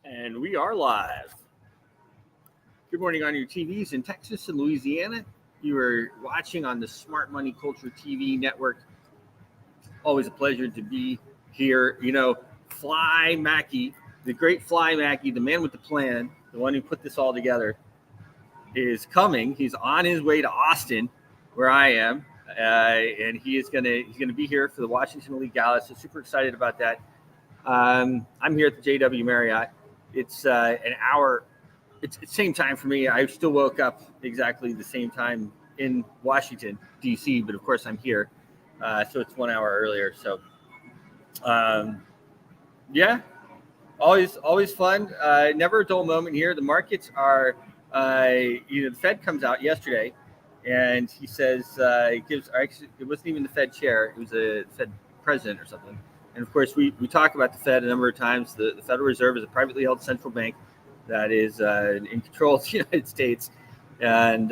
And we are live. Good morning on your TVs in Texas and Louisiana. You are watching on the Smart Money Culture TV network. Always a pleasure to be here. You know, Fly Mackey, the great Fly Mackey, the man with the plan, the one who put this all together, is coming. He's on his way to Austin, where I am, and he's gonna be here for the Washington Elite Gala. So super excited about that. I'm here at the JW Marriott. It's an hour. It's the same time for me. I still woke up exactly the same time in Washington, D.C., but of course I'm here. So it's 1 hour earlier. So, yeah, always fun. Never a dull moment here. The markets are, the Fed comes out yesterday and he says, it wasn't even the Fed chair. It was a Fed president or something. And of course, we talk about the Fed a number of times. The Federal Reserve is a privately held central bank that is in control of the United States, and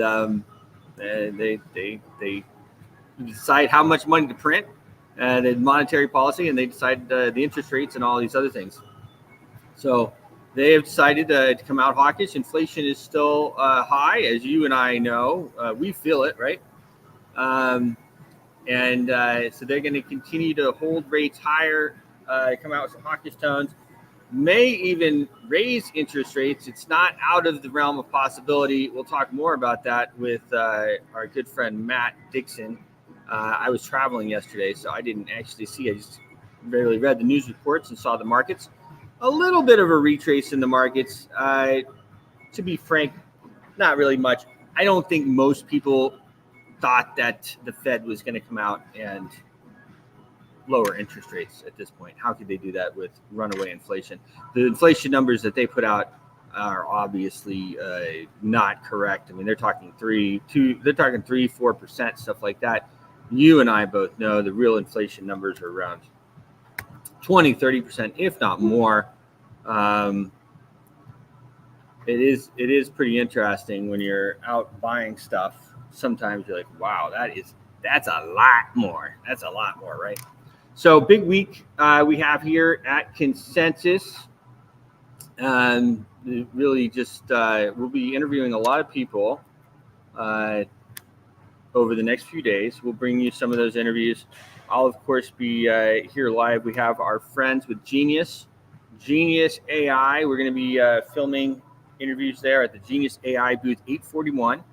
they decide how much money to print, and in monetary policy, and they decide the interest rates and all these other things. So they have decided to come out hawkish. Inflation is still high, as you and I know. We feel it, right? So they're going to continue to hold rates higher, come out with some hawkish tones, may even raise interest rates. It's not out of the realm of possibility. We'll talk more about that with our good friend Matt Dixon. I was traveling yesterday, so I didn't actually see. I just barely read the news reports and saw the markets. A little bit of a retrace in the markets. To be frank, not really much. I don't think most people thought that the Fed was going to come out and lower interest rates at this point. How could they do that with runaway inflation? The inflation numbers that they put out are obviously not correct. I mean, they're talking 4%, stuff like that. You and I both know the real inflation numbers are around 20-30%, if not more. It is pretty interesting when you're out buying stuff. Sometimes you're like, wow, that's a lot more. That's a lot more, right? So big week we have here at Consensus. Really just we'll be interviewing a lot of people over the next few days. We'll bring you some of those interviews. I'll, of course, be here live. We have our friends with Genius AI. We're going to be filming interviews there at the Genius AI booth 841.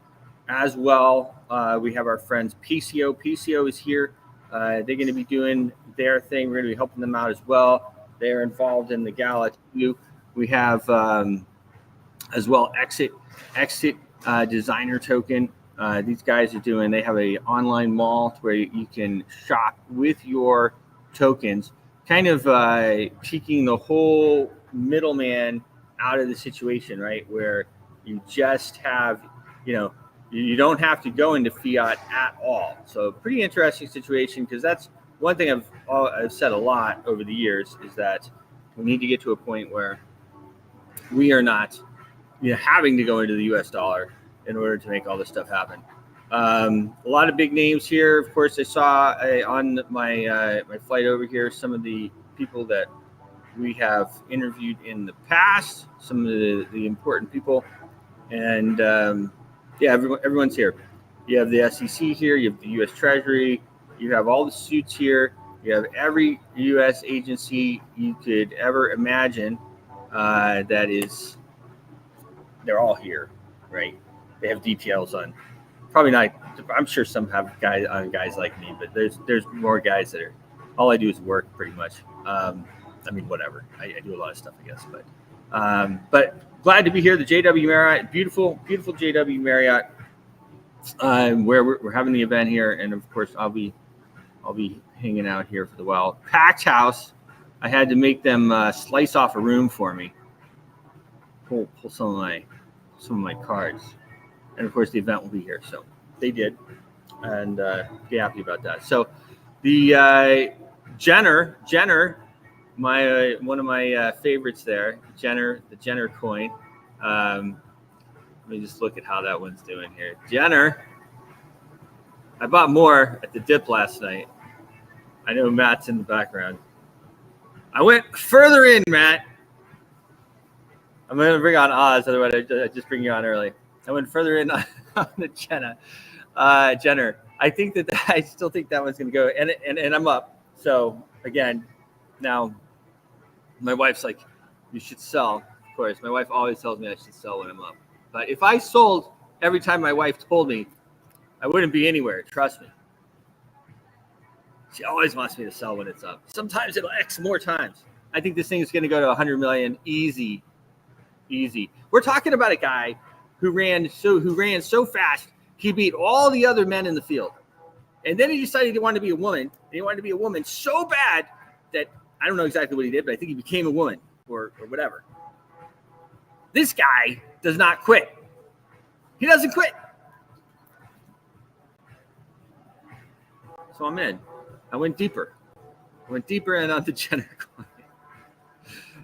As well, we have our friends PCO. PCO is here. They're going to be doing their thing. We're going to be helping them out as well. They're involved in the gala too. We have as well Exit Designer Token. These guys they have a online mall where you can shop with your tokens, kind of taking the whole middleman out of the situation, right? Where you just have, you don't have to go into fiat at all. So pretty interesting situation, because that's one thing I've said a lot over the years, is that we need to get to a point where we are not having to go into the US dollar in order to make all this stuff happen. A lot of big names here. Of course, I saw on my flight over here some of the people that we have interviewed in the past, some of the important people. And everyone's here. You have the SEC here. You have the U.S. Treasury. You have all the suits here. You have every U.S. agency you could ever imagine. They're all here, right? They have details on. Probably not. I'm sure some have guys like me, but there's more guys that are. All I do is work, pretty much. Whatever. I do a lot of stuff, I guess, but glad to be here. The JW Marriott, beautiful JW Marriott, where we're having the event here, and of course I'll be hanging out here for the while. Packed house. I had to make them slice off a room for me. Pull some of my cards, and of course the event will be here. So they did, and be happy about that. So the Jenner. One of my favorites there, the Jenner coin. Let me just look at how that one's doing here. Jenner, I bought more at the dip last night. I know Matt's in the background. I went further in, Matt. I'm going to bring on Oz, otherwise I just bring you on early. I went further in on the Jenner. I think that I still think that one's going to go, and I'm up. So again, now my wife's like, you should sell. Of course, my wife always tells me I should sell when I'm up. But if I sold every time my wife told me, I wouldn't be anywhere. Trust me. She always wants me to sell when it's up. Sometimes it'll X more times. I think this thing is going to go to 100 million easy. We're talking about a guy who ran so fast he beat all the other men in the field, and then he decided he wanted to be a woman. And he wanted to be a woman so bad that I don't know exactly what he did, but I think he became a woman or whatever. This guy does not quit. He doesn't quit. So I'm in. I went deeper and on the Jenner coin.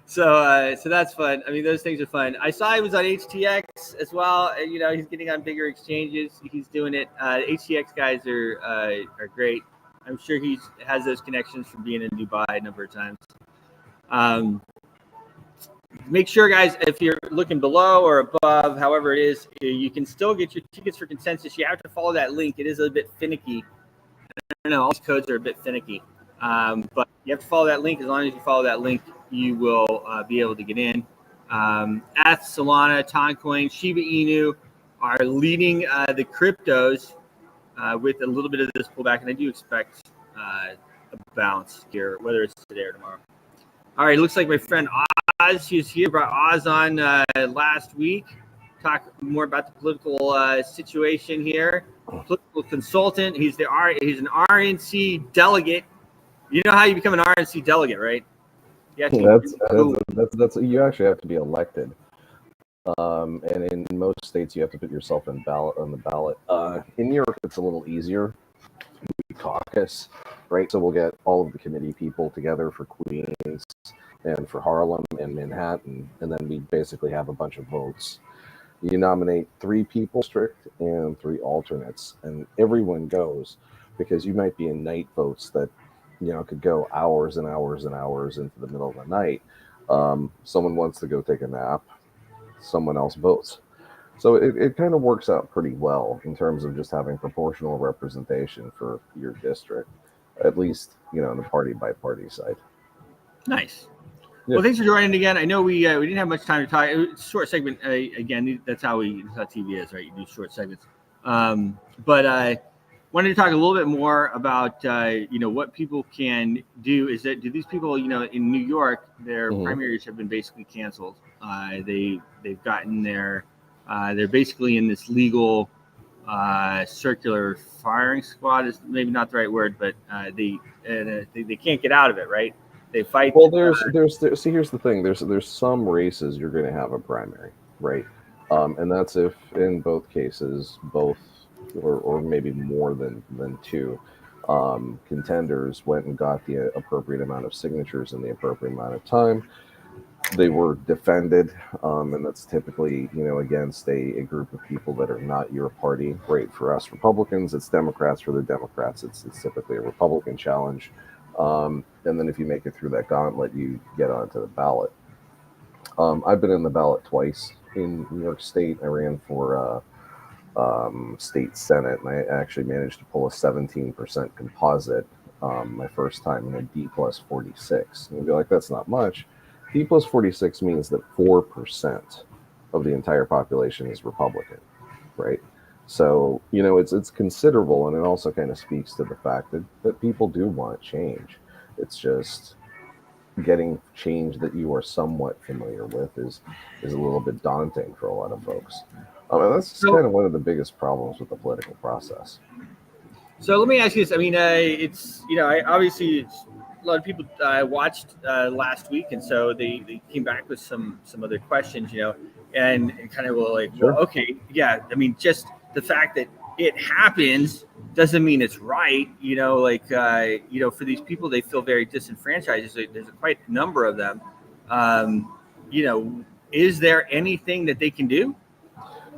So that's fun. I mean, those things are fun. I saw he was on HTX as well. You know, he's getting on bigger exchanges. He's doing it. HTX guys are great. I'm sure he has those connections from being in Dubai a number of times. Make sure, guys, if you're looking below or above, however it is, you can still get your tickets for Consensus. You have to follow that link. It is a bit finicky. I don't know. All these codes are a bit finicky. But you have to follow that link. As long as you follow that link, you will be able to get in. ETH, Solana, Toncoin, Shiba Inu are leading the cryptos with a little bit of this pullback, and I do expect a bounce here, whether it's today or tomorrow. All right, looks like my friend Oz, she's here. Brought Oz on last week. Talk more about the political situation here. Political consultant. He's an RNC delegate. You know how you become an RNC delegate, right? That's you actually have to be elected, and in most states you have to put yourself on the ballot. In New York, it's a little easier. We caucus, right? So we'll get all of the committee people together for Queens and for Harlem and Manhattan, and then we basically have a bunch of votes. You nominate 3 people strict and 3 alternates, and everyone goes because you might be in night votes that could go hours and hours and hours into the middle of the night. Someone wants to go take a nap, someone else votes. So it kind of works out pretty well in terms of just having proportional representation for your district, at least, on the party by party side. Nice. Yeah. Well, thanks for joining again. I know we didn't have much time to talk. It was a short segment. Again, that's how TV is, right? You do short segments. But wanted to talk a little bit more about what people can do. Is that do these people in New York, their primaries have been basically canceled. They've gotten they're basically in this legal circular firing squad is maybe not the right word, but they can't get out of it, right? They fight. Well, see, here's the thing. There's some races you're going to have a primary, right? And that's if in both cases, or maybe more than 2 contenders went and got the appropriate amount of signatures in the appropriate amount of time. They were defended, and that's typically against a group of people that are not your party. Right? For us Republicans, it's Democrats. For the Democrats, it's typically a Republican challenge. And then if you make it through that gauntlet, you get onto the ballot. I've been in the ballot twice in New York State. I ran for state senate, and I actually managed to pull a 17% composite my first time in a D plus 46. And you'd be like, that's not much. D plus 46 means that 4% of the entire population is Republican, right? So, it's considerable, and it also kind of speaks to the fact that people do want change. It's just getting change that you are somewhat familiar with is a little bit daunting for a lot of folks. And that's just kind of one of the biggest problems with the political process. So let me ask you this. I mean, it's, obviously a lot of people watched last week, and so they came back with some other questions, and kind of were like, sure. Well, okay, yeah, I mean, just the fact that it happens doesn't mean it's right, for these people, they feel very disenfranchised. There's quite a number of them. Is there anything that they can do?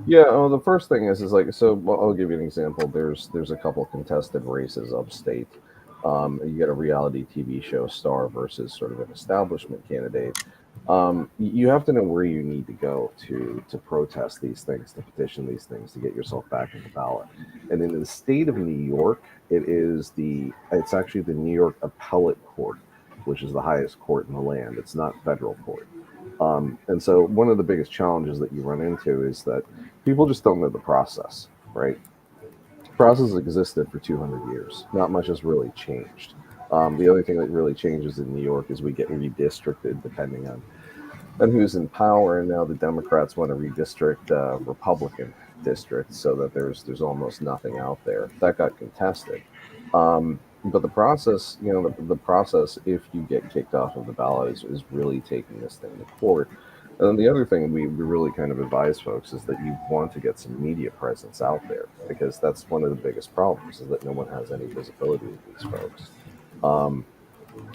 Yeah, the first thing is like, so I'll give you an example. There's a couple of contested races upstate. You get a reality TV show star versus sort of an establishment candidate. You have to know where you need to go to protest these things, to petition these things, to get yourself back in the ballot. And in the state of New York, it's actually the New York Appellate Court, which is the highest court in the land. It's not federal court. And so one of the biggest challenges that you run into is that people just don't know the process, right? The process existed for 200 years. Not much has really changed. The only thing that really changes in New York is we get redistricted depending on who's in power. And now the Democrats want to redistrict Republican districts so that there's almost nothing out there. That got contested. But the process, the process, if you get kicked off of the ballot, is really taking this thing to court. And then the other thing we really kind of advise folks is that you want to get some media presence out there, because that's one of the biggest problems, is that no one has any visibility with these folks. And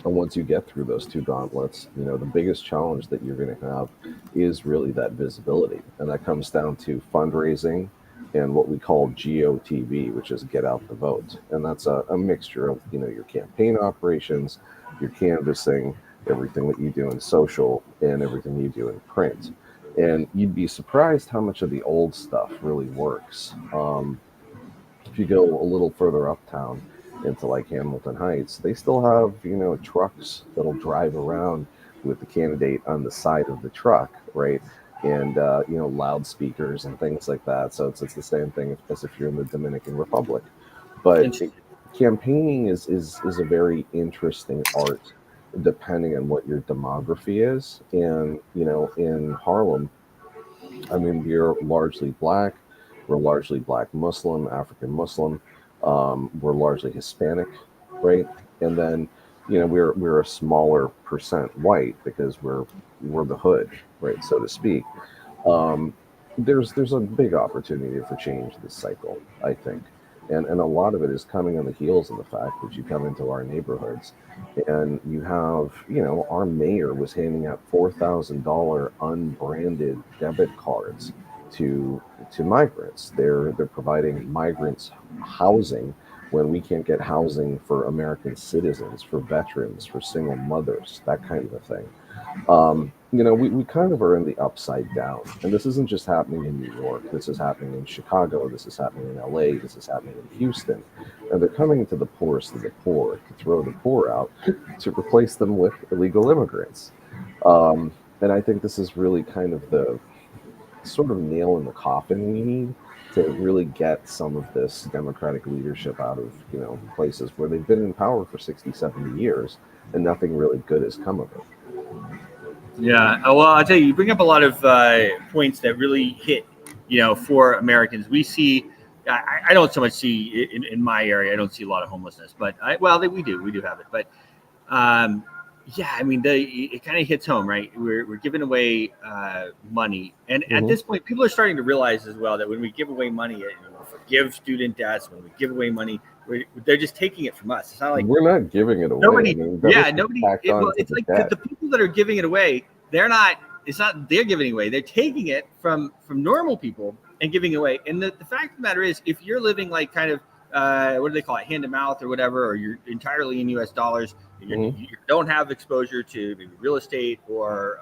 once you get through those two gauntlets, the biggest challenge that you're going to have is really that visibility. And that comes down to fundraising and what we call GOTV, which is get out the vote. And that's a mixture of, your campaign operations, your canvassing, everything that you do in social, and everything you do in print. And you'd be surprised how much of the old stuff really works. If you go a little further uptown into like Hamilton Heights, they still have, trucks that'll drive around with the candidate on the side of the truck, right? And, loudspeakers and things like that. So it's the same thing as if you're in the Dominican Republic. But campaigning is a very interesting art, depending on what your demography is. And, in Harlem, I mean, we're largely black. We're largely black Muslim, African Muslim. We're largely Hispanic, right? And then, we're a smaller percent white because we're the hood, right, so to speak. There's a big opportunity for change this cycle, I think. And a lot of it is coming on the heels of the fact that you come into our neighborhoods and you have, our mayor was handing out $4,000 unbranded debit cards to migrants. They're providing migrants housing when we can't get housing for American citizens, for veterans, for single mothers, that kind of a thing. We kind of are in the upside down. And this isn't just happening in New York. This is happening in Chicago. This is happening in LA. This is happening in Houston. And they're coming to the poorest of the poor to throw the poor out to replace them with illegal immigrants. And I think this is really kind of the sort of nail in the coffin we need to really get some of this democratic leadership out of, places where they've been in power for 60, 70 years and nothing really good has come of it. Yeah, well, I'll tell you, you bring up a lot of points that really hit, for Americans. We see, I don't so much see in my area, I don't see a lot of homelessness, but we do have it. But yeah, I mean, it kind of hits home, right? We're giving away money, and at this point, people are starting to realize as well that when we give away money, forgive student debts, when we give away money, they're just taking it from us. It's not like we're not giving it away. Nobody. It's like the people that are giving it away. They're not. It's not they're giving away. They're taking it from normal people and giving away. And the fact of the matter is, if you're living like kind of what do they call it, hand to mouth or whatever, or you're entirely in U.S. dollars, you don't have exposure to maybe real estate or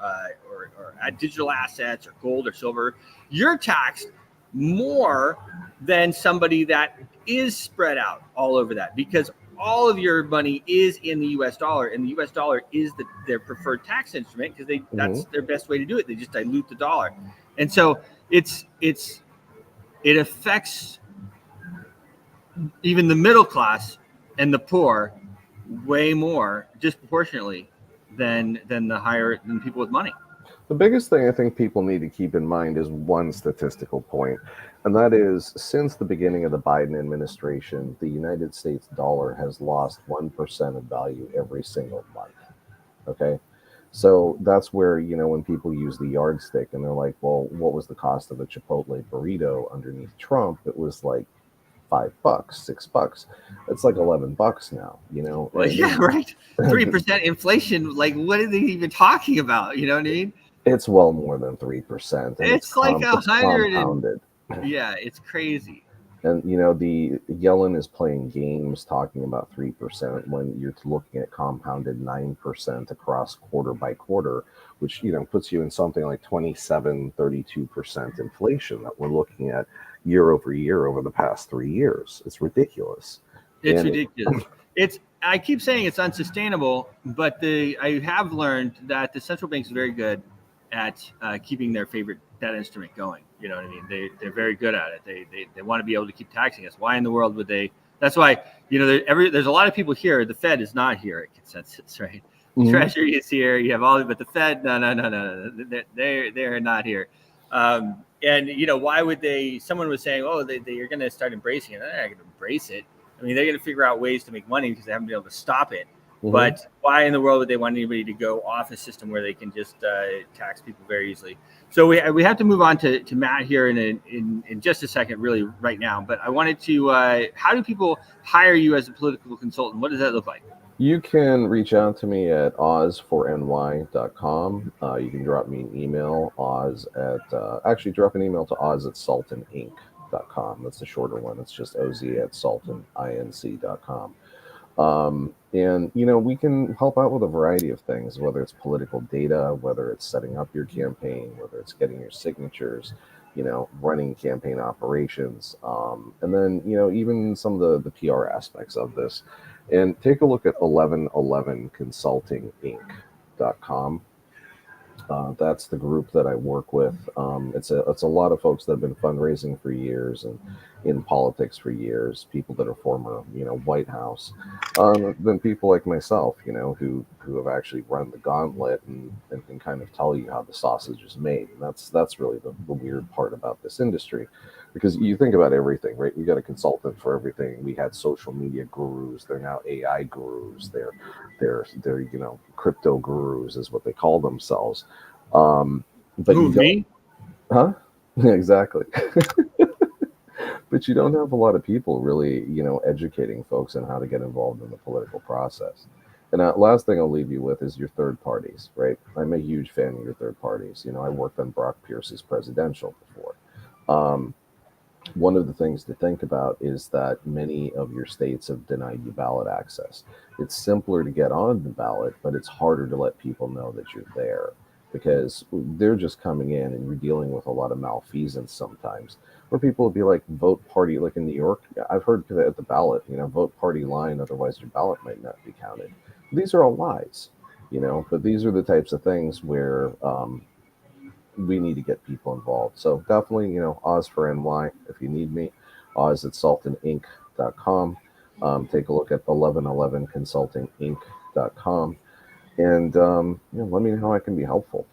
digital assets or gold or silver, you're taxed more than somebody that is spread out all over that, because all of your money is in the U.S. dollar, and the U.S. dollar is their preferred tax instrument because that's their best way to do it. They just dilute the dollar, and so it affects even the middle class and the poor way more disproportionately than people with money. The biggest thing I think people need to keep in mind is one statistical point, and that is since the beginning of the Biden administration, the United States dollar has lost 1% of value every single month. Okay? So that's where, when people use the yardstick and they're like, well, what was the cost of a Chipotle burrito underneath Trump? It was like $5, $6. It's like $11 now, Well, yeah, right. 3% inflation. Like, what are they even talking about? You know what I mean? It's well more than 3%. It's like 100. Compounded. Yeah, it's crazy. And the Yellen is playing games talking about 3% when you're looking at compounded 9% across quarter by quarter, which puts you in something like 27, 32% inflation that we're looking at year over year over the past 3 years. It's ridiculous. It's ridiculous. I keep saying it's unsustainable, but I have learned that the central bank is very good at keeping their favorite debt instrument going. You know what I mean? They're very good at it. They want to be able to keep taxing us. Why in the world would they? That's why there's a lot of people here. The Fed is not here at Consensus, right? Mm-hmm. Treasury is here. You have all, but the Fed, no. They're not here. And why would they? Someone was saying, oh, they are going to start embracing it. They're not going to embrace it. I mean, they're going to figure out ways to make money because they haven't been able to stop it. Mm-hmm. But why in the world would they want anybody to go off a system where they can just tax people very easily? So we have to move on to Matt here in just a second, really right now. But I wanted to, how do people hire you as a political consultant? What does that look like? You can reach out to me at oz4ny.com. You can drop me an email, drop an email to oz@sultaninc.com. That's the shorter one. It's just oz@sultaninc.com. And we can help out with a variety of things, whether it's political data, whether it's setting up your campaign, whether it's getting your signatures, running campaign operations, and then even some of the PR aspects of this. And take a look at 1111consultinginc.com. That's the group that I work with. It's a lot of folks that have been fundraising for years and in politics for years. People that are former, White House. Then people like myself, who have actually run the gauntlet and can kind of tell you how the sausage is made. And that's really the weird part about this industry, because you think about everything, right? We got a consultant for everything. We had social media gurus. They're now AI gurus. They're crypto gurus is what they call themselves. But Who, me? Huh? Exactly. But you don't have a lot of people really, educating folks on how to get involved in the political process. And last thing I'll leave you with is your third parties, right? I'm a huge fan of your third parties. I worked on Brock Pierce's presidential before. One of the things to think about is that many of your states have denied you ballot access. It's simpler to get on the ballot, but it's harder to let people know that you're there, because they're just coming in and you're dealing with a lot of malfeasance sometimes, where people will be like, vote party, like in New York. I've heard at the ballot, vote party line, otherwise your ballot might not be counted. These are all lies, but these are the types of things where we need to get people involved. So definitely, Oz for NY, if you need me, oz@sultaninc.com. Take a look at 1111consultinginc.com. And let me know how I can be helpful.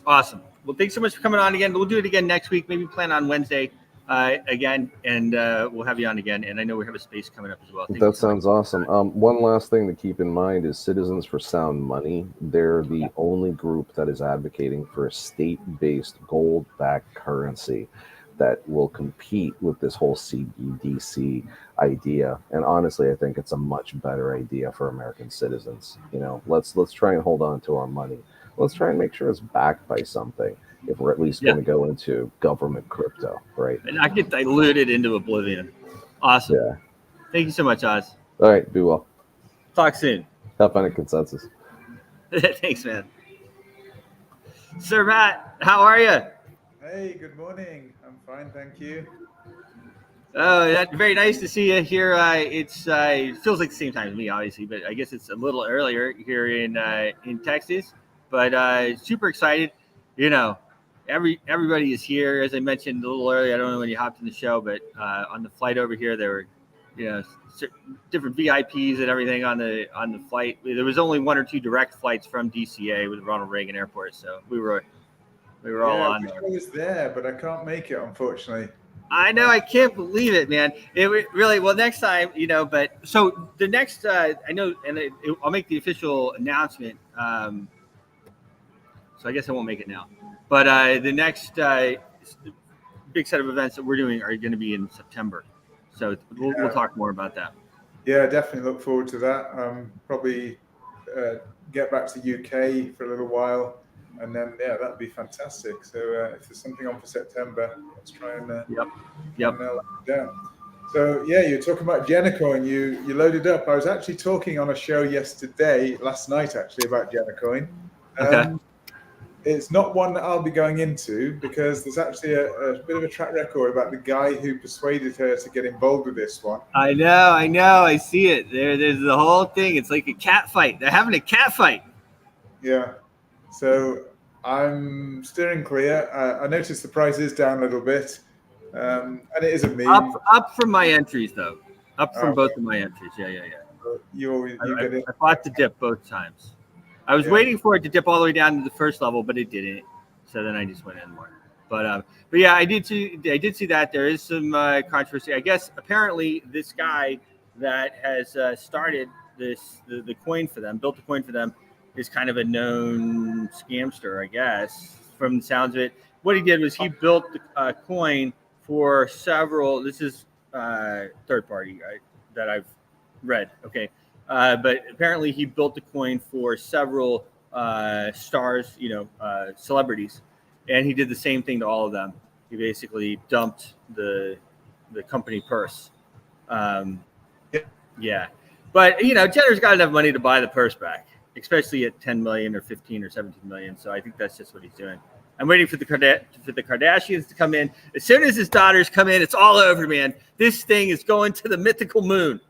Awesome. Well, thanks so much for coming on again. We'll do it again next week. Maybe plan on Wednesday again, and we'll have you on again. And I know we have a space coming up as well. That sounds awesome. One last thing to keep in mind is Citizens for Sound Money. They're the only group that is advocating for a state-based gold-backed currency that will compete with this whole CBDC idea. And honestly, I think it's a much better idea for American citizens. Let's try and hold on to our money. Let's try and make sure it's backed by something, if we're at least going to go into government crypto, right? And not get diluted into oblivion. Awesome. Yeah. Thank you so much, Oz. All right. Be well. Talk soon. Have fun at Consensus. Thanks, man. Sir Matt, how are you? Hey, good morning. I'm fine, thank you. Oh, that's very nice to see you here. It feels like the same time as me, obviously, but I guess it's a little earlier here in Texas. But super excited. Everybody is here. As I mentioned a little earlier, I don't know when you hopped in the show, but on the flight over here, there were different VIPs and everything on the flight. There was only one or two direct flights from DCA with Ronald Reagan Airport, so we were all on there. I was there, but I can't make it, unfortunately. I know, I can't believe it, man. It really, well, next time, but so the next, I know, and I'll make the official announcement. So I guess I won't make it now, but the next big set of events that we're doing are going to be in September. So we'll talk more about that. Yeah, definitely look forward to that. Probably get back to UK for a little while. and then that'd be fantastic. So if there's something on for September, let's try and Yep. nail that down. So you're talking about Genacoin. You loaded up. I was actually talking on a show last night actually, about Genacoin. Okay. It's not one that I'll be going into because there's actually a bit of a track record about the guy who persuaded her to get involved with this one. I know. I see it. There's the whole thing. It's like a cat fight. They're having a cat fight. Yeah. So I'm steering clear. I noticed the price is down a little bit, and it is a meme. Up from my entries though. Up from both of my entries. Yeah. You get it. I bought the dip both times. I was waiting for it to dip all the way down to the first level, but it didn't. So then I just went in more. But yeah, I did see that there is some controversy. I guess apparently this guy that has started the coin for them, built the coin for them, is kind of a known scamster, I guess, from the sounds of it. What he did was he built the coin for several. This is third party that I've read. Okay. But apparently he built the coin for several stars, celebrities, and he did the same thing to all of them. He basically dumped the company purse. Yeah, but Jenner's got enough money to buy the purse back, especially at 10 million or 15 or 17 million. So I think that's just what he's doing. I'm waiting for the Kardashians to come in. As soon as his daughters come in, it's all over, man. This thing is going to the mythical moon.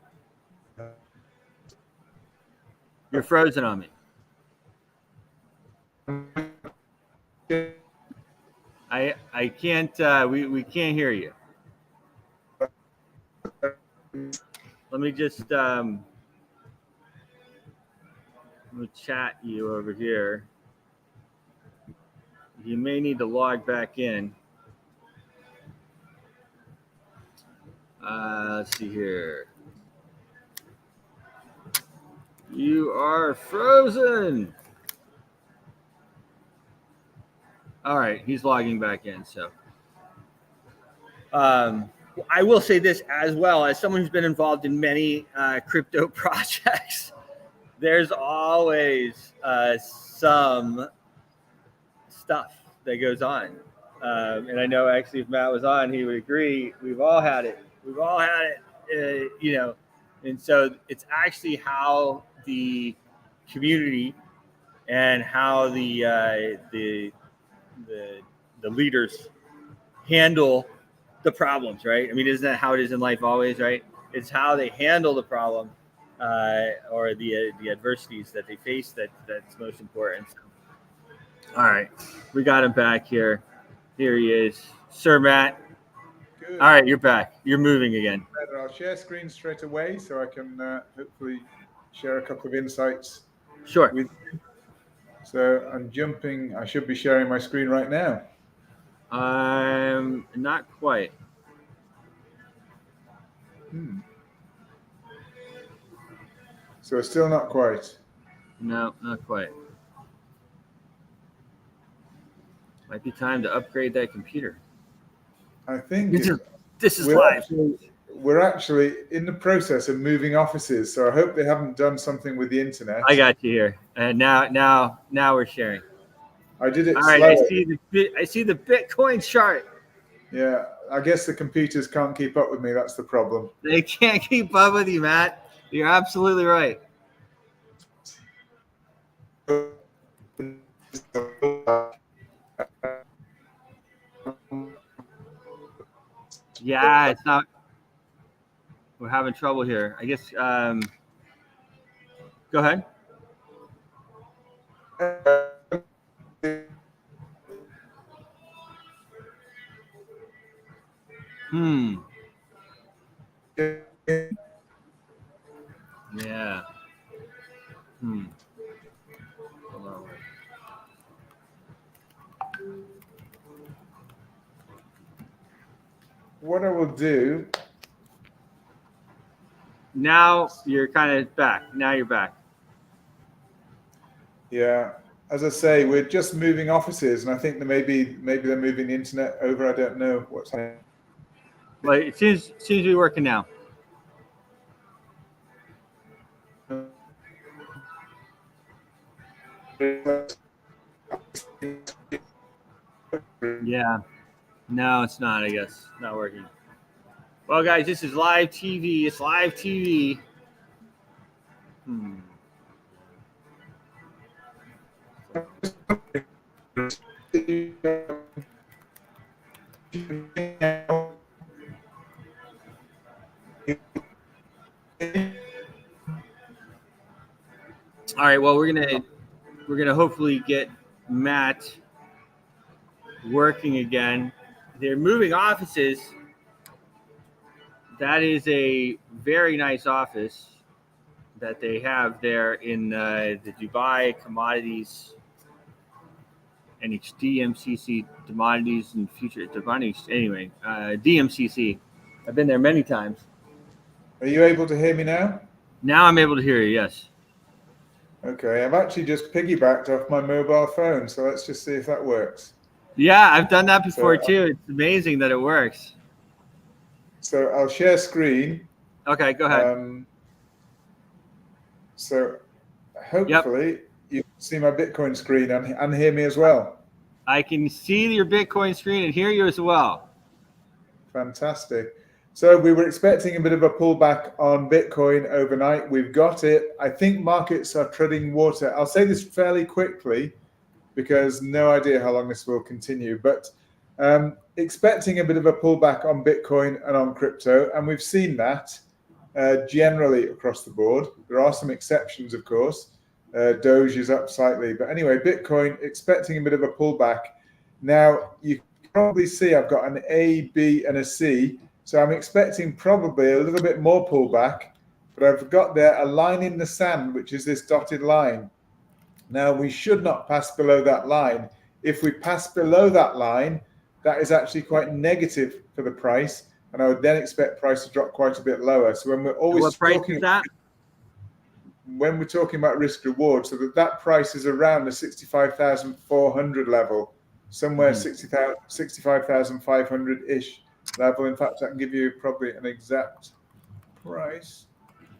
You're frozen on me. I can't. We can't hear you. Let me just we'll chat you over here. You may need to log back in. Let's see here. You are frozen. All right, he's logging back in. So, I will say this as well, as someone who's been involved in many crypto projects. There's always some stuff that goes on, and I know actually if Matt was on, he would agree. We've all had it. And so it's actually how the community and how the leaders handle the problems, right? I mean, isn't that how it is in life always, right? It's how they handle the problem or the adversities that they face that's most important. All right, we got him back here. Here he is, Sir Matt. Good. All right, you're back. You're moving again. I'll share screen straight away so I can hopefully share a couple of insights. Sure. So I'm jumping. I should be sharing my screen right now. Not quite. So still not quite. No, not quite. Might be time to upgrade that computer. I think this is live. We're actually in the process of moving offices, so I hope they haven't done something with the internet. I got you here, and now we're sharing. I did it. All right, slow. I see the Bitcoin chart. Yeah, I guess the computers can't keep up with me. That's the problem. They can't keep up with you, Matt. You're absolutely right. Yeah, it's not. We're having trouble here. I guess. Go ahead. Yeah. Hold on. What I will do. Now you're kind of back. Now you're back. Yeah. As I say, we're just moving offices, and I think maybe they're moving the internet over. I don't know what's happening. Well, it seems to be working now. Yeah. No, it's not, I guess. Not working. Well, guys, this is live TV. It's live TV. All right. Well, we're gonna hopefully get Matt working again. They're moving offices. That is a very nice office that they have there in the Dubai Commodities and it's DMCC Commodities and Future Commodities. Anyway, DMCC. I've been there many times. Are you able to hear me now? Now I'm able to hear you. Yes. Okay, I've actually just piggybacked off my mobile phone, so let's just see if that works. Yeah, I've done that before too. It's amazing that it works. So I'll share screen. Okay, go ahead. So hopefully you can see my Bitcoin screen and hear me as well. I can see your Bitcoin screen and hear you as well. Fantastic. So we were expecting a bit of a pullback on Bitcoin overnight. We've got it. I think markets are treading water. I'll say this fairly quickly because no idea how long this will continue, but expecting a bit of a pullback on Bitcoin and on crypto. And we've seen that generally across the board. There are some exceptions, of course. Doge is up slightly. But anyway, Bitcoin expecting a bit of a pullback. Now, you can probably see I've got an A, B, and a C. So I'm expecting probably a little bit more pullback, but I've got there a line in the sand, which is this dotted line. Now we should not pass below that line. If we pass below that line, that is actually quite negative for the price, and I would then expect price to drop quite a bit lower. So when we're always what price is that? When we're talking about risk reward, so that price is around the 65,400 level, somewhere 65,500 ish level. In fact, I can give you probably an exact price.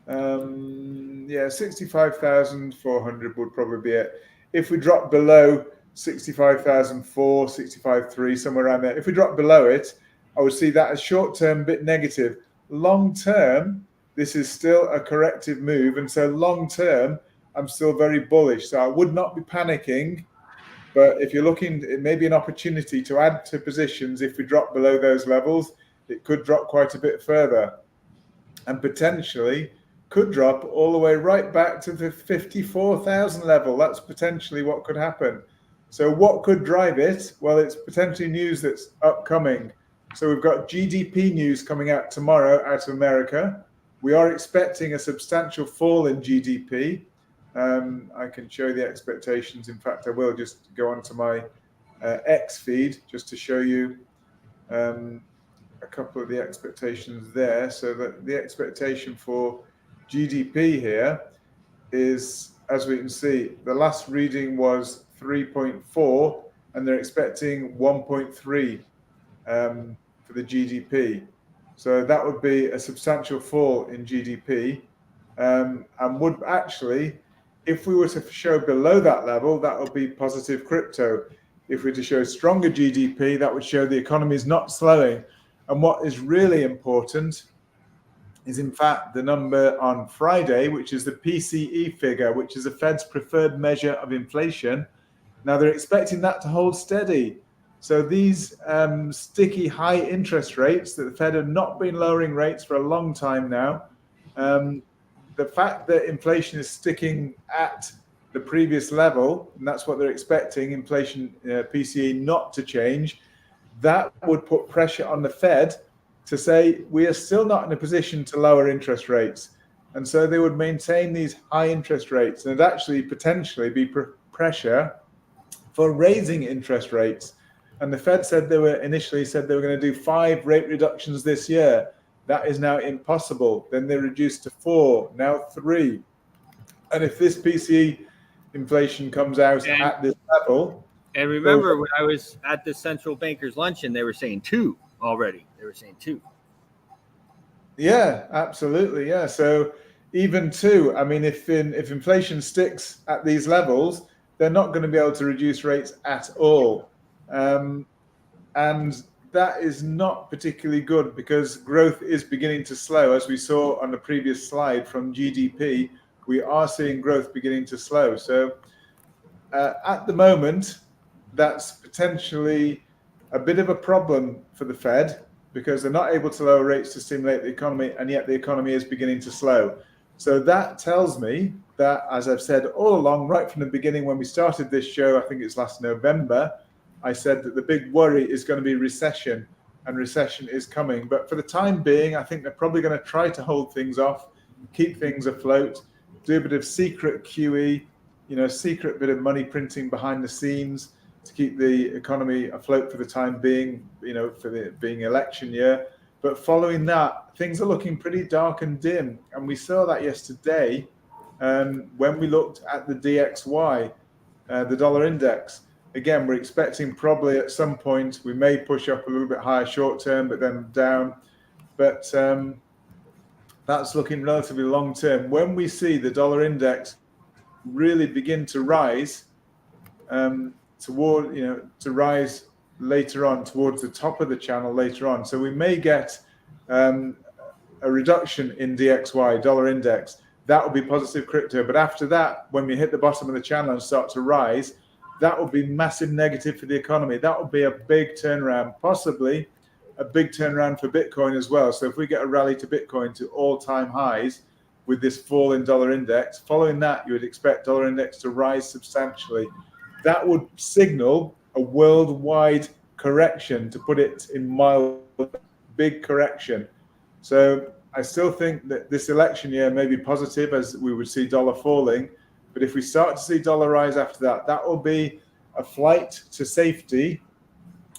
65,400 would probably be it. If we drop below 65,004, 65,300, somewhere around there, if we drop below it, I would see that as short-term bit negative. Long-term, this is still a corrective move, and so long-term, I'm still very bullish. So I would not be panicking. But if you're looking, it may be an opportunity to add to positions. If we drop below those levels, it could drop quite a bit further and potentially could drop all the way right back to the 54,000 level. That's potentially what could happen. So what could drive it? Well, it's potentially news that's upcoming. So we've got GDP news coming out tomorrow out of America. We are expecting a substantial fall in GDP. I can show the expectations. In fact, I will just go onto my X feed just to show you a couple of the expectations there. So that the expectation for GDP here is, as we can see, the last reading was 3.4, and they're expecting 1.3 for the GDP. So that would be a substantial fall in GDP, and would actually, if we were to show below that level, that would be positive crypto. If we were to show stronger GDP, that would show the economy is not slowing. And what is really important is, in fact, the number on Friday, which is the PCE figure, which is the Fed's preferred measure of inflation. Now, they're expecting that to hold steady. So these sticky high interest rates that the Fed have not been lowering rates for a long time now, the fact that inflation is sticking at the previous level, and that's what they're expecting, inflation PCE not to change, that would put pressure on the Fed to say we are still not in a position to lower interest rates. And so they would maintain these high interest rates, and it'd actually potentially be pressure for raising interest rates. And the Fed said initially said they were going to do 5 rate reductions this year. That is now impossible. Then they reduced to 4, now 3. And if this PCE inflation comes out at this level. And remember, when I was at the central bankers luncheon, they were saying 2 already. They were saying 2. Yeah, absolutely. Yeah. So even 2, I mean, if inflation sticks at these levels, they're not going to be able to reduce rates at all. And that is not particularly good because growth is beginning to slow. As we saw on the previous slide from GDP, we are seeing growth beginning to slow. So at the moment, that's potentially a bit of a problem for the Fed because they're not able to lower rates to stimulate the economy, and yet the economy is beginning to slow. So that tells me that, as I've said all along, right from the beginning when we started this show, I think it's last November, I said that the big worry is going to be recession, and recession is coming. But for the time being, I think they're probably going to try to hold things off, keep things afloat, do a bit of secret QE, secret bit of money printing behind the scenes to keep the economy afloat for the time being, for the being election year. But following that, things are looking pretty dark and dim. And we saw that yesterday when we looked at the DXY, the dollar index. Again, we're expecting probably at some point we may push up a little bit higher short term, but then down. But that's looking relatively long term. When we see the dollar index really begin to rise to rise later on towards the top of the channel later on. So we may get a reduction in DXY, dollar index. That will be positive crypto. But after that, when we hit the bottom of the channel and start to rise, that will be massive negative for the economy. That will be a big turnaround, possibly a big turnaround for Bitcoin as well. So if we get a rally to Bitcoin to all-time highs with this fall in dollar index, following that, you would expect dollar index to rise substantially. That would signal a worldwide correction, to put it in mild, big correction. So I still think that this election year may be positive as we would see dollar falling. But if we start to see dollar rise after that, that will be a flight to safety,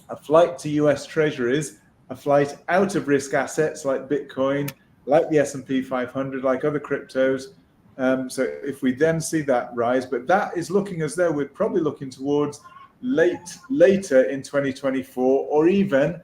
a flight to US treasuries, a flight out of risk assets like Bitcoin, like the S&P 500, like other cryptos. So if we then see that rise, but that is looking as though we're probably looking towards later in 2024 or even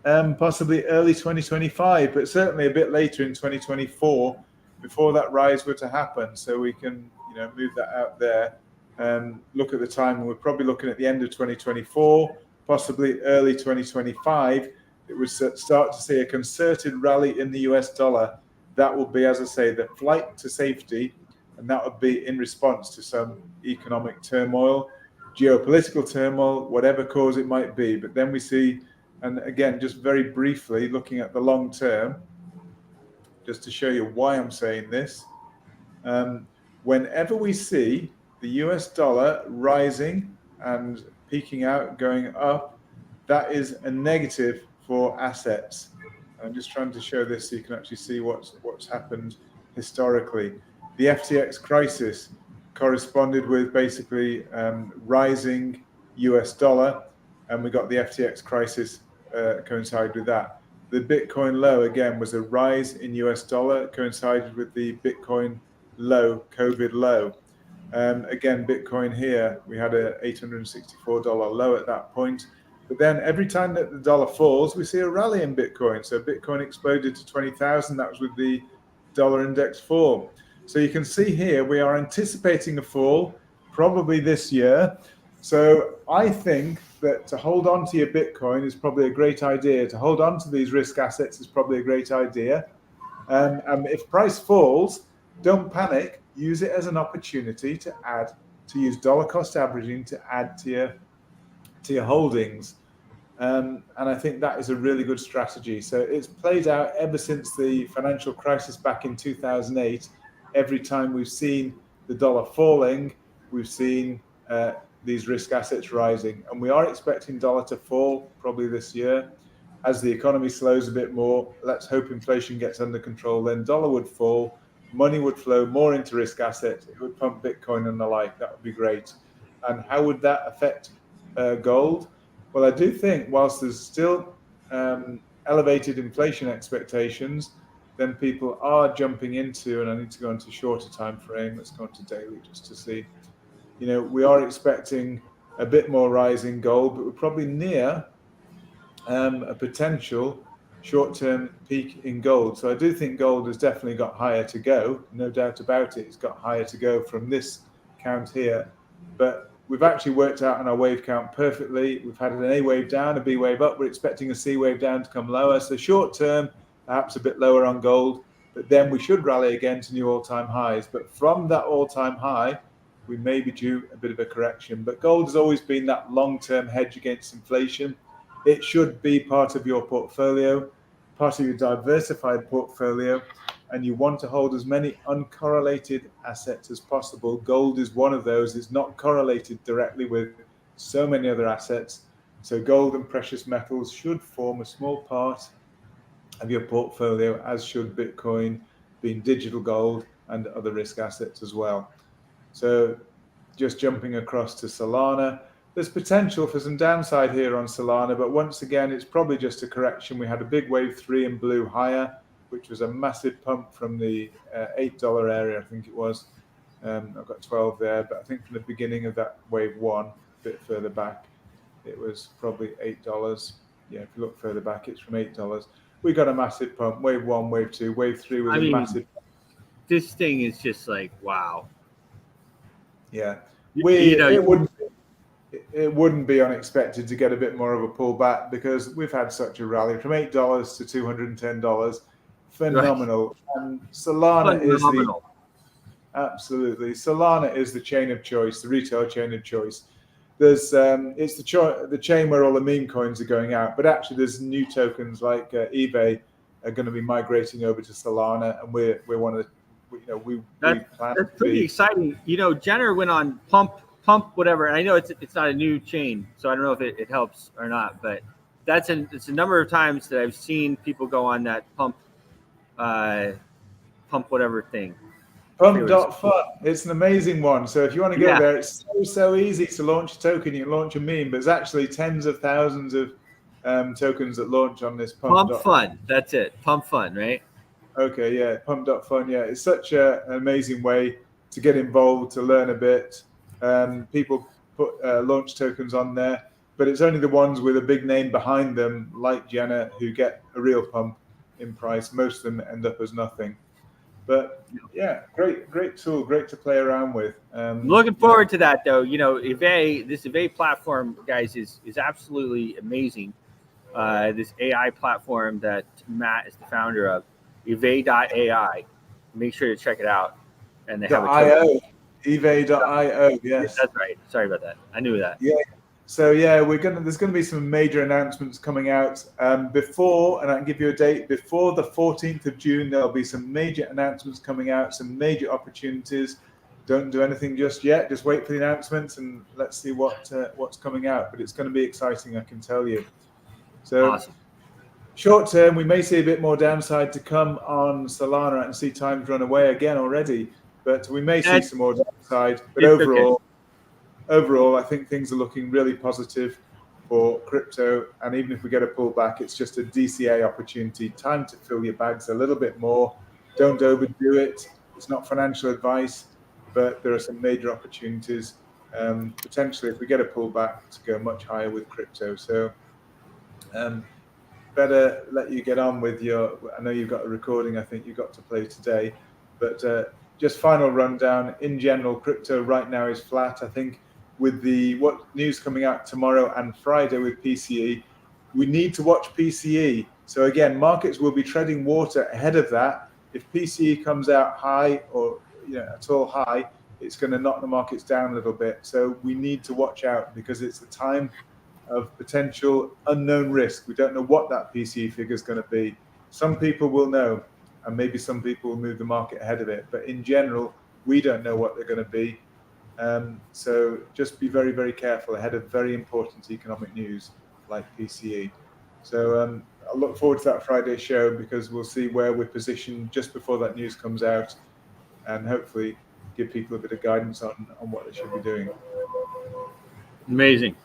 possibly early 2025, but certainly a bit later in 2024 before that rise were to happen. So we can move that out there and look at the time. We're probably looking at the end of 2024, possibly early 2025. It would start to see a concerted rally in the US dollar. That will be, as I say, the flight to safety, and that would be in response to some economic turmoil, geopolitical turmoil, whatever cause it might be. But then we see, and again, just very briefly, looking at the long term, just to show you why I'm saying this, whenever we see the US dollar rising and peaking out, going up, that is a negative for assets. I'm just trying to show this so you can actually see what's happened historically. The FTX crisis corresponded with basically rising US dollar, and we got the FTX crisis coincided with that. The Bitcoin low, again, was a rise in US dollar, coincided with the Bitcoin low, COVID low. Again, Bitcoin here, we had a $864 low at that point. But then every time that the dollar falls, we see a rally in Bitcoin. So Bitcoin exploded to 20,000. That was with the dollar index fall. So you can see here, we are anticipating a fall probably this year. So I think that to hold on to your Bitcoin is probably a great idea. To hold on to these risk assets is probably a great idea. And if price falls, don't panic. Use it as an opportunity to use dollar cost averaging to add to your holdings. And I think that is a really good strategy. So it's played out ever since the financial crisis back in 2008. Every time we've seen the dollar falling, we've seen these risk assets rising. And we are expecting dollar to fall probably this year. As the economy slows a bit more, let's hope inflation gets under control, then dollar would fall, money would flow more into risk assets, it would pump Bitcoin and the like. That would be great. And how would that affect gold? Well, I do think whilst there's still elevated inflation expectations, then people are jumping into, and I need to go into shorter time frame, let's go into daily just to see, we are expecting a bit more rise in gold, but we're probably near a potential short-term peak in gold. So I do think gold has definitely got higher to go, no doubt about it. It's got higher to go from this count here. But we've actually worked out on our wave count perfectly. We've had an A wave down, a B wave up. We're expecting a C wave down to come lower. So short term, perhaps a bit lower on gold, but then we should rally again to new all-time highs. But from that all-time high, we may be due a bit of a correction. But gold has always been that long-term hedge against inflation. It should be part of your portfolio, part of your diversified portfolio, and you want to hold as many uncorrelated assets as possible. Gold is one of those. It's not correlated directly with so many other assets. So gold and precious metals should form a small part of your portfolio, as should Bitcoin, being digital gold and other risk assets as well. So just jumping across to Solana, there's potential for some downside here on Solana, but once again, it's probably just a correction. We had a big wave 3 in blue higher, which was a massive pump from the $8 area, I think it was. I've got 12 there, but I think from the beginning of that wave 1, a bit further back, it was probably $8. Yeah, if you look further back, it's from $8. We got a massive pump. Wave 1, wave 2, wave 3 was a massive pump. This thing is just like, wow. Yeah, it wouldn't be unexpected to get a bit more of a pullback because we've had such a rally from $8 to $210. Phenomenal. Right. And Solana absolutely. Solana is the chain of choice, the retail chain of choice. There's it's the chain where all the meme coins are going out, but actually there's new tokens like eBay are going to be migrating over to Solana, and we're one of the we plan. That's pretty exciting. Jenner went on pump whatever. I know it's not a new chain, so I don't know if it helps or not, but it's a number of times that I've seen people go on that pump whatever thing. Pump.fun. It's an amazing one. So if you want to go there, it's so easy to launch a token. You can launch a meme, but there's actually tens of thousands of tokens that launch on this Pump Fun. That's it. Pump Fun, right? Okay, yeah. Pump.fun. Yeah, it's such an amazing way to get involved, to learn a bit. People put launch tokens on there, but it's only the ones with a big name behind them, like Jenner, who get a real pump in price. Most of them end up as nothing. But yeah, great tool, great to play around with. Looking forward to that, though. This Eve platform, guys, is absolutely amazing. This AI platform that Matt is the founder of, Eve.ai. Make sure to check it out. And they have a Eve.io. Yes, that's right. Sorry about that. I knew that. Yeah. So yeah, there's going to be some major announcements coming out before, and I can give you a date, before the 14th of June. There'll be some major announcements coming out, some major opportunities. Don't do anything just yet. Just wait for the announcements and let's see what's coming out. But it's going to be exciting, I can tell you. So awesome. Short term, we may see a bit more downside to come on Solana and see times run away again already. But we may see some more downside. But overall, I think things are looking really positive for crypto. And even if we get a pullback, it's just a DCA opportunity. Time to fill your bags a little bit more. Don't overdo it. It's not financial advice, but there are some major opportunities. Potentially, if we get a pullback, to go much higher with crypto. So better let you get on with I know you've got a recording, I think you got to play today. But just final rundown. In general, crypto right now is flat. I think with what news coming out tomorrow and Friday with PCE, we need to watch PCE. So again, markets will be treading water ahead of that. If PCE comes out high or at all high, it's going to knock the markets down a little bit. So we need to watch out because it's a time of potential unknown risk. We don't know what that PCE figure is going to be. Some people will know, and maybe some people will move the market ahead of it. But in general, we don't know what they're going to be. So just be very, very careful ahead of very important economic news like PCE. So I look forward to that Friday show because we'll see where we're positioned just before that news comes out and hopefully give people a bit of guidance on what they should be doing. Amazing.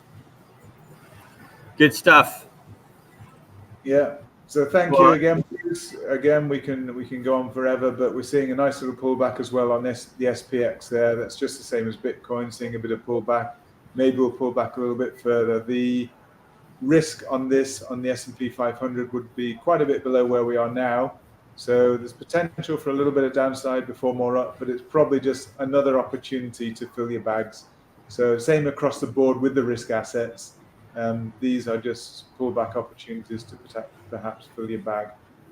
Good stuff. Yeah. So thank you again. Again, we can go on forever, but we're seeing a nice little pullback as well on the SPX there. That's just the same as Bitcoin, seeing a bit of pullback. Maybe we'll pull back a little bit further. The risk on this, on the S&P 500, would be quite a bit below where we are now. So there's potential for a little bit of downside before more up, but it's probably just another opportunity to fill your bags So same across the board with the risk assets. These are just pullback opportunities to perhaps fill your bag.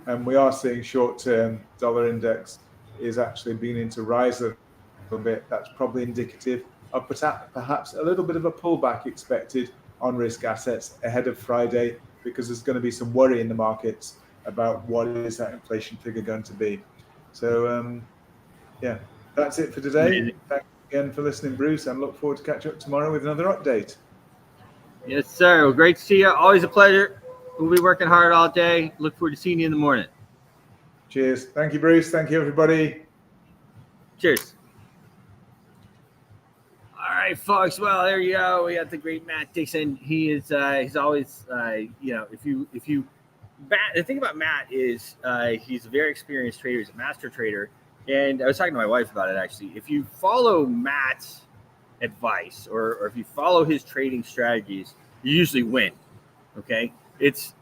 And we are seeing short-term dollar index is actually beginning to rise a little bit. That's probably indicative of perhaps a little bit of a pullback expected on risk assets ahead of Friday, because there's going to be some worry in the markets about what is that inflation figure going to be. So yeah, that's it for today. Thanks again for listening, Bruce, and look forward to catch up tomorrow with another update. Yes, sir. Well, great to see you. Always a pleasure. We'll be working hard all day. Look forward to seeing you in the morning. Cheers. Thank you, Bruce. Thank you, everybody. Cheers. All right, folks. Well, there you go. We got the great Matt Dixon. He is he's always if you the thing about Matt is he's a very experienced trader. He's a master trader. And I was talking to my wife about it, actually. If you follow Matt's advice or if you follow his trading strategies, you usually win. Okay? It's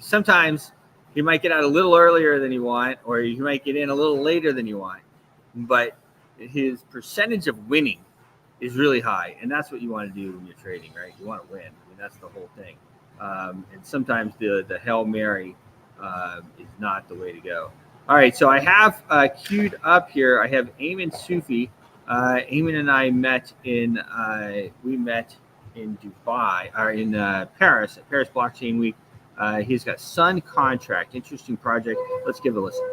sometimes you might get out a little earlier than you want, or you might get in a little later than you want. But his percentage of winning is really high. And that's what you want to do when you're trading, right? You want to win. I mean, that's the whole thing. And sometimes the Hail Mary is not the way to go. All right, so I have queued up here. I have Ayman Sufi. Ayman and I met in Dubai, or in Paris, at Paris Blockchain Week. He's got Sun Contract, interesting project. Let's give it a listen.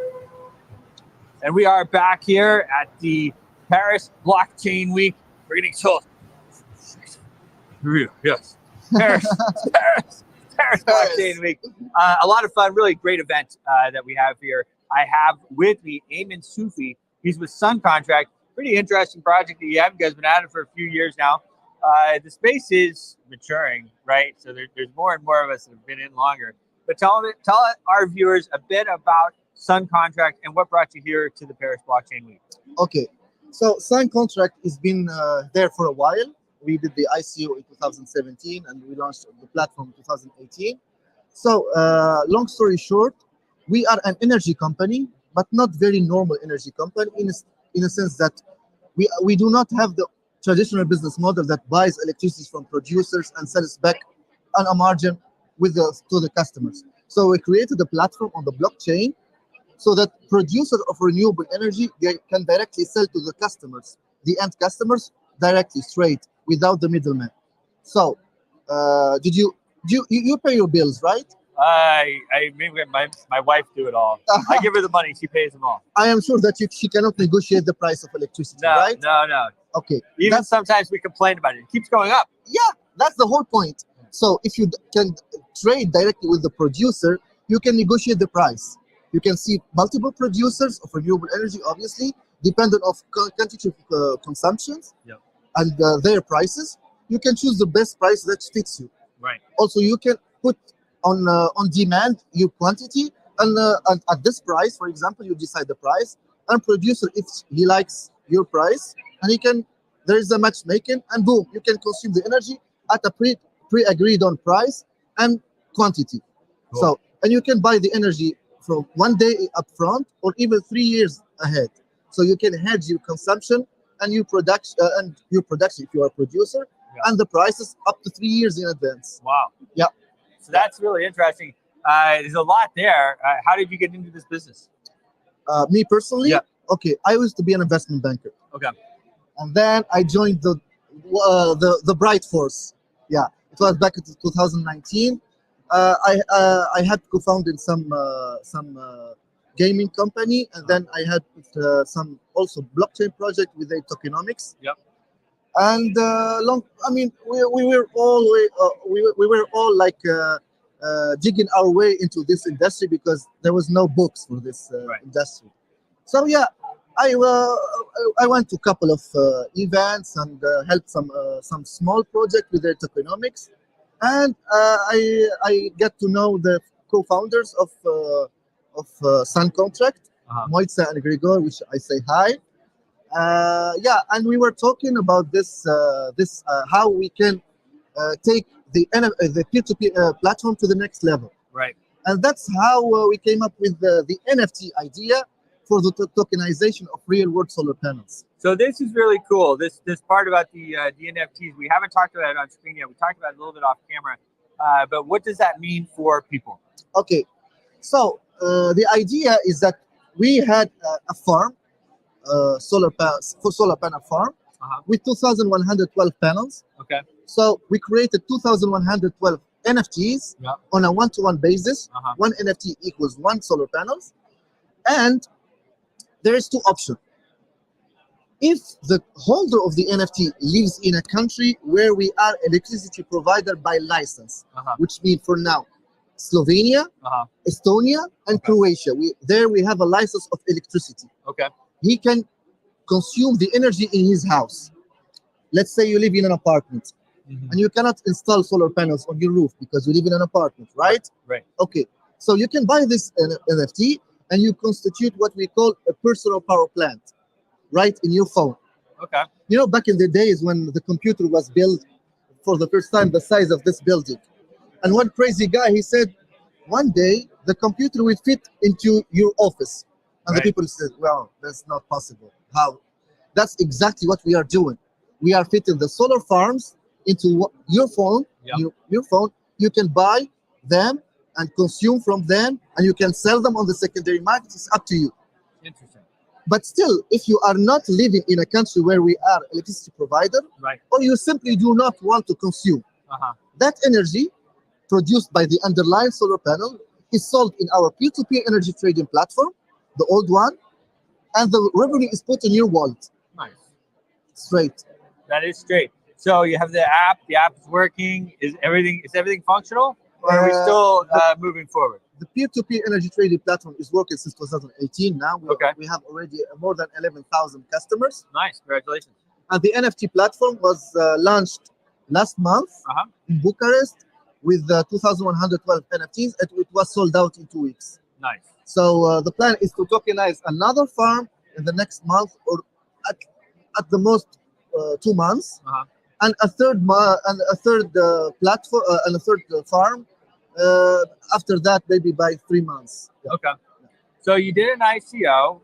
And we are back here at the Paris Blockchain Week. We're getting told. Yes, Paris Blockchain Week. A lot of fun, really great event that we have here. I have with me Ayman Sufi. He's with Sun Contract. Pretty interesting project that you have. You guys have been at it for a few years now. The space is maturing, right? So there's more and more of us that have been in longer. But tell our viewers a bit about Sun Contract and what brought you here to the Paris Blockchain Week. Okay, so Sun Contract has been there for a while. We did the ICO in 2017 and we launched the platform in 2018. So long story short, we are an energy company, but not very normal energy company in a sense that we do not have the traditional business model that buys electricity from producers and sells back on a margin to the customers. So we created a platform on the blockchain so that producers of renewable energy, they can directly sell to the customers, the end customers, directly, straight, without the middleman. So you pay your bills, right? I my wife do it all. I give her the money; she pays them all. I am sure that she cannot negotiate the price of electricity, right? No. Okay. Even sometimes we complain about it. It keeps going up. Yeah, that's the whole point. So if you can trade directly with the producer, you can negotiate the price. You can see multiple producers of renewable energy, obviously, dependent of quantity of consumptions and their prices. You can choose the best price that fits you. Right. Also, you can put on demand your quantity, and at this price, for example, you decide the price, and producer, if he likes your price, and there is a matchmaking, and boom, you can consume the energy at a pre-agreed on price and quantity. Cool. So, and you can buy the energy from 1 day upfront or even 3 years ahead. So you can hedge your consumption and your production if you are a producer, and the prices up to 3 years in advance. Wow. Yeah. So that's really interesting. There's a lot there. How did you get into this business? Me personally? Yeah. Okay, I used to be an investment banker. Okay. And then I joined the Bright Force. Yeah, it was back in 2019. I had co-founded some gaming company, and then I had some also blockchain project with a tokenomics. Yep. And we were all like digging our way into this industry because there was no books for this industry. So yeah, I went to a couple of events and helped some small project with their tokenomics, and I get to know the co-founders of Sun Contract, Moitza and Grigor, which I say hi. And we were talking about this how we can take the peer-to-peer platform to the next level. Right. And that's how we came up with the NFT idea for the tokenization of real-world solar panels. So this is really cool. This part about the NFTs, we haven't talked about it on screen yet. We talked about it a little bit off camera. But what does that mean for people? Okay, so the idea is that we had a farm, solar panel farm, with 2,112 panels. Okay. So we created 2,112 NFTs on a one-to-one basis. One NFT equals one solar panels, and there is two options. If the holder of the NFT lives in a country where we are electricity provider by license, which means for now, Slovenia, Estonia, and Croatia. We have a license of electricity. Okay. He can consume the energy in his house. Let's say you live in an apartment, and you cannot install solar panels on your roof because you live in an apartment, right? Right. Okay. So you can buy this NFT, and you constitute what we call a personal power plant, right, in your phone. Okay. You know, back in the days when the computer was built for the first time, the size of this building. And one crazy guy, he said, one day the computer will fit into your office. And the people said, well, that's not possible. How? That's exactly what we are doing. We are fitting the solar farms into your phone. Your phone. You can buy them and consume from them, and you can sell them on the secondary market. It's up to you. Interesting. But still, if you are not living in a country where we are electricity provider, or you simply do not want to consume, that energy produced by the underlying solar panel is sold in our peer-to-peer energy trading platform, the old one, and the revenue is put in your wallet. Nice. Straight. That is straight. So you have the app. The app is working. Is everything functional, or are we still moving forward? The peer-to-peer energy trading platform is working since 2018 now. We have already more than 11,000 customers. Nice. Congratulations. And the NFT platform was launched last month in Bucharest with 2,112 NFTs. It was sold out in 2 weeks. Nice. So the plan is to tokenize another farm in the next month, or at the most 2 months, and a third platform and a third farm. After that, maybe by 3 months. Okay. So you did an ICO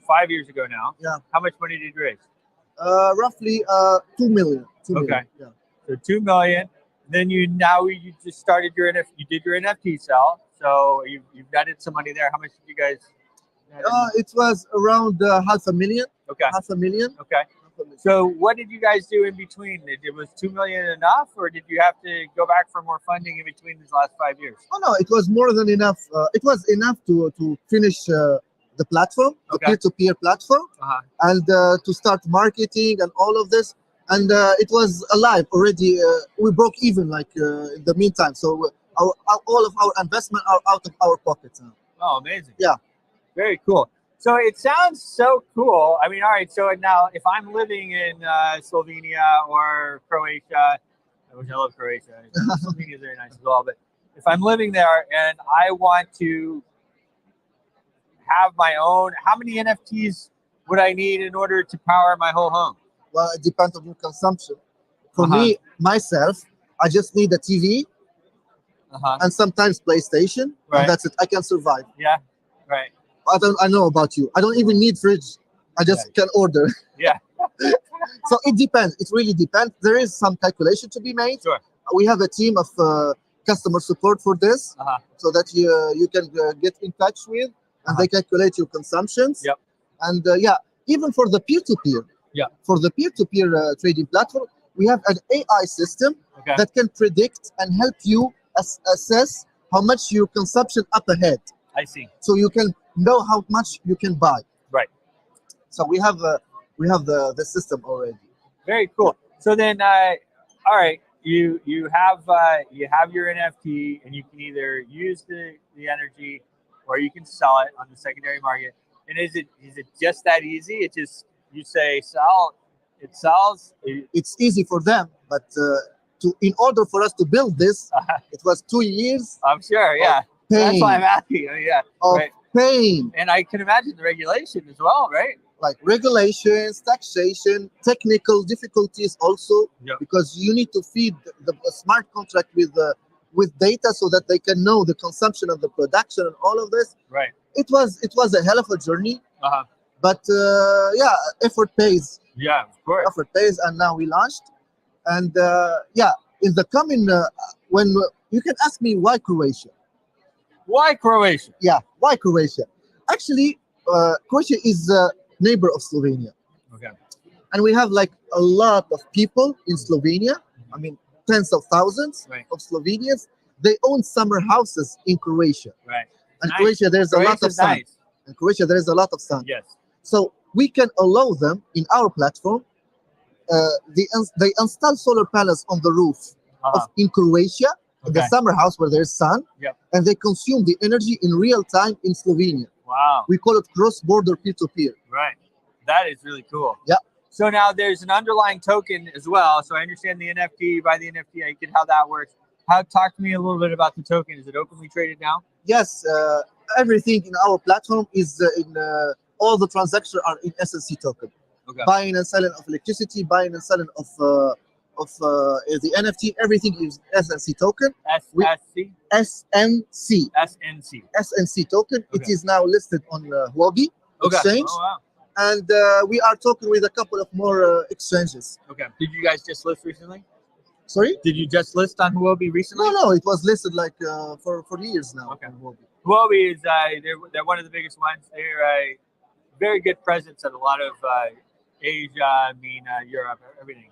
5 years ago now. Yeah. How much money did you raise? Roughly 2 million. 2 million. Okay. Yeah. So 2 million. Then you just started your NFT. You did your NFT sell. So you've netted some money there. How much did you guys? It was around $500,000. Okay. $500,000. Okay. So what did you guys do in between? Was 2 million enough, or did you have to go back for more funding in between these last 5 years? Oh no, it was more than enough. It was enough to finish the platform, the peer-to-peer platform, and to start marketing and all of this. And it was alive already. We broke even in the meantime. So all of our investment are out of our pockets now. Oh, amazing. Yeah. Very cool. So it sounds so cool. I mean, all right. So now, if I'm living in Slovenia or Croatia, which I love Croatia, Slovenia is very nice as well. But if I'm living there and I want to have my own, how many NFTs would I need in order to power my whole home? Well, it depends on your consumption. For me, myself, I just need a TV and sometimes PlayStation, and that's it. I can survive. Yeah, right. I know about you. I don't even need fridge. I just can order. Yeah. So it depends. It really depends. There is some calculation to be made. Sure. We have a team of customer support for this, so that you can get in touch with, and they calculate your consumptions. Yep. And even for the peer-to-peer, for the peer-to-peer trading platform, we have an AI system that can predict and help you assess how much your consumption up ahead. I see. So you can know how much you can buy. Right. So we have the system already. Very cool. So then, all right, you have your NFT, and you can either use the energy, or you can sell it on the secondary market. And is it just that easy? It just, you say sell, it sells. It's easy for them, but in order for us to build this, it was 2 years. I'm sure. Yeah. Pain. That's why I'm asking. Yeah. Right. Pain. And I can imagine the regulation as well, right? Like regulations, taxation, technical difficulties also, because you need to feed the smart contract with data so that they can know the consumption of the production and all of this. Right. It was a hell of a journey, But yeah, effort pays. Yeah, of course. Effort pays, and now we launched. And yeah, in the coming, when you can ask me why Croatia? Why Croatia? Yeah, why Croatia? Actually, Croatia is a neighbor of Slovenia. Okay. And we have like a lot of people in Slovenia. I mean, tens of thousands Right. of Slovenians. They own summer houses in Croatia. Right. And Nice. Croatia, there's a lot of Croatia's sun. nice. In Croatia, there is a lot of sun. Yes. So we can allow them in our platform. They install solar panels on the roof in Croatia, in the Okay. summer house where there's sun, Yep. and they consume the energy in real time in Slovenia. Wow. We call it cross-border peer-to-peer. Right. That is really cool. Yeah. So now there's an underlying token as well. So I understand the NFT, by the NFT, I get how that works. Talk to me a little bit about the token. Is it openly traded now? Yes, everything in our platform is all the transactions are in SNC token. Okay. Buying and selling of electricity, buying and selling of the NFT, everything is SNC token. SSC? SNC. SNC. SNC token. Okay. It is now listed on Huobi exchange, Oh, wow. and we are talking with a couple of more exchanges. Okay. Did you guys just list recently? Sorry? Did you just list on Huobi recently? No, it was listed like for years now. Okay. On Huobi. Huobi is they're one of the biggest ones. They're a very good presence at a lot of Asia, Europe, everything.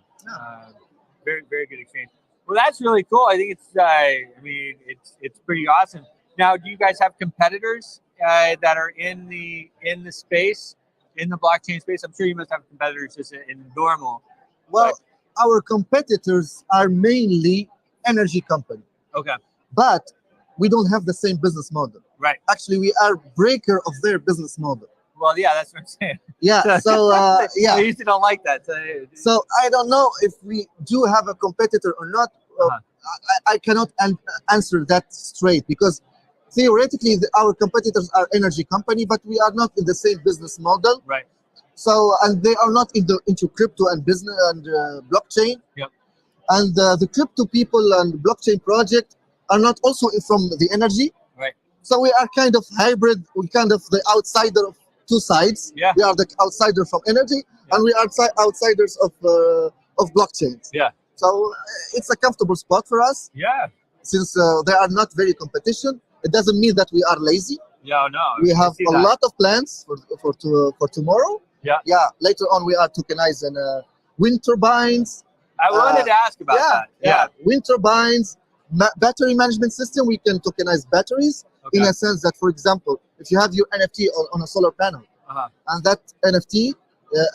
Very good exchange. Well, that's really cool. I think it's pretty awesome. Now, do you guys have competitors that are in the space, in the blockchain space? I'm sure you must have competitors just in normal. Well, our competitors are mainly energy company. Okay. But we don't have the same business model. Right. Actually, we are breaker of their business model. Well, yeah, that's what I'm saying. Yeah. So yeah. I usually don't like that. So I don't know if we do have a competitor or not. I cannot answer that straight because theoretically our competitors are energy company, but we are not in the same business model. Right. So and they are not into crypto and business and blockchain. Yep. And the crypto people and blockchain project are not also from the energy. Right. So we are kind of hybrid. We kind of the outsider of two sides. Yeah. We are the outsider from energy, and we are outsiders of blockchains. Yeah. So it's a comfortable spot for us. Yeah. Since they are not very competition, it doesn't mean that we are lazy. Yeah, no. We have a lot of plans for tomorrow. Yeah. Yeah. Later on, we are tokenizing wind turbines. I wanted to ask about that. Yeah. Wind turbines, battery management system. We can tokenize batteries in a sense that, for example, if you have your NFT on a solar panel, and that NFT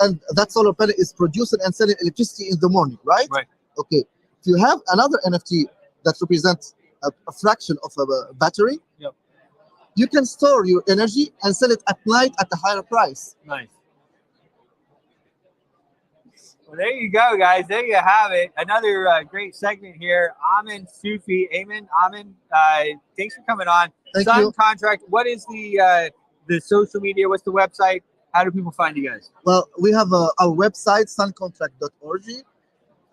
and that solar panel is producing and selling electricity in the morning, right? Right. Okay. If you have another NFT that represents a fraction of a battery, you can store your energy and sell it at night at a higher price. Nice. Well, there you go, guys. There you have it. Another great segment here. Amin Sufi. Amin, thanks for coming on. Thank Sun you. Contract. What is the social media? What's the website? How do people find you guys? Well, we have our website, suncontract.org.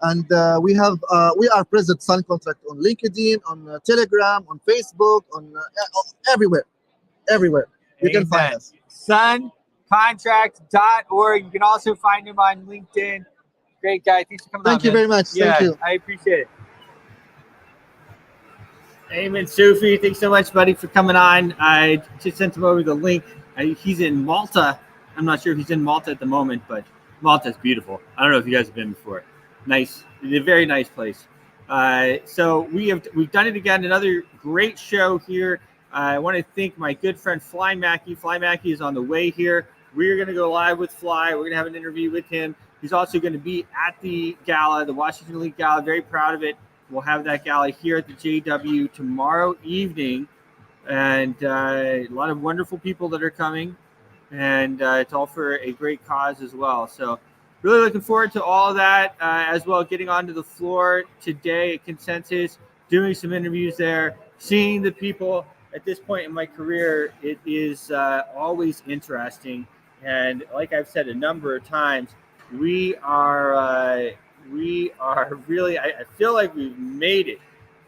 And we are present Sun Contract on LinkedIn, on Telegram, on Facebook, on everywhere. You can find us. Suncontract.org. You can also find him on LinkedIn. Great guy. Thanks for coming on. Thank you very much. Yeah, Thank you. I appreciate it. Ayman Sufi, thanks so much, buddy, for coming on. I just sent him over the link. He's in Malta. I'm not sure if he's in Malta at the moment, but Malta's beautiful. I don't know if you guys have been before. Nice, a very nice place. So we've done it again. Another great show here. I want to thank my good friend Fly Mackey. Fly Mackey is on the way here. We're going to go live with Fly. We're going to have an interview with him. He's also going to be at the gala, the Washington Elite Gala. Very proud of it. We'll have that gala here at the JW tomorrow evening. And a lot of wonderful people that are coming. And it's all for a great cause as well. So really looking forward to all of that as well. Getting onto the floor today at Consensus, doing some interviews there, seeing the people. At this point in my career, it is always interesting. And like I've said a number of times, we are really, I feel like we've made it.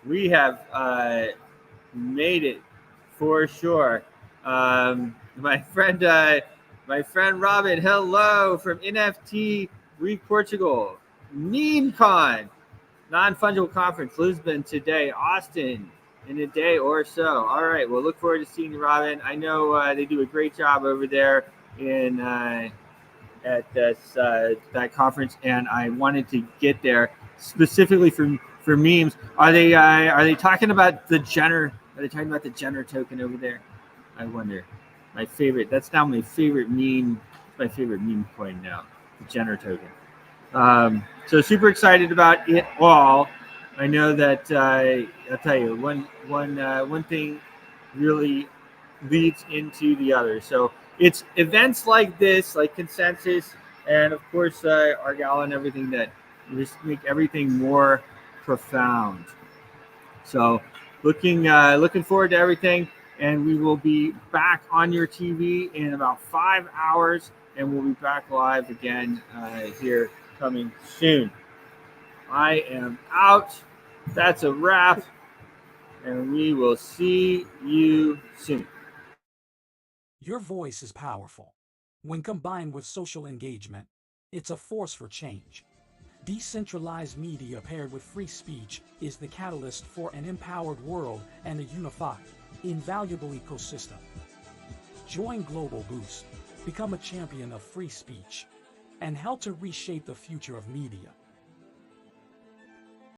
We have made it for sure. My friend My friend Robin, hello from NFT Week Portugal. MemeCon, non-fungible conference, Lisbon today, Austin in a day or so. All right, well, look forward to seeing you, Robin. I know they do a great job over there in at this that conference, and I wanted to get there specifically for memes. Are they talking about the Jenner? Are they talking about the Jenner token over there? I wonder. My favorite. That's now my favorite meme. My favorite meme coin now. The Jenner token. So super excited about it all. I know that I'll tell you one thing really leads into the other. So it's events like this, like Consensus, and of course Argala and everything that just make everything more profound. So looking forward to everything, and we will be back on your TV in about 5 hours, and we'll be back live again here coming soon. I am out. That's a wrap, and we will see you soon. Your voice is powerful. When combined with social engagement, it's a force for change. Decentralized media paired with free speech is the catalyst for an empowered world and a unified, invaluable ecosystem. Join Global Boost, become a champion of free speech, and help to reshape the future of media.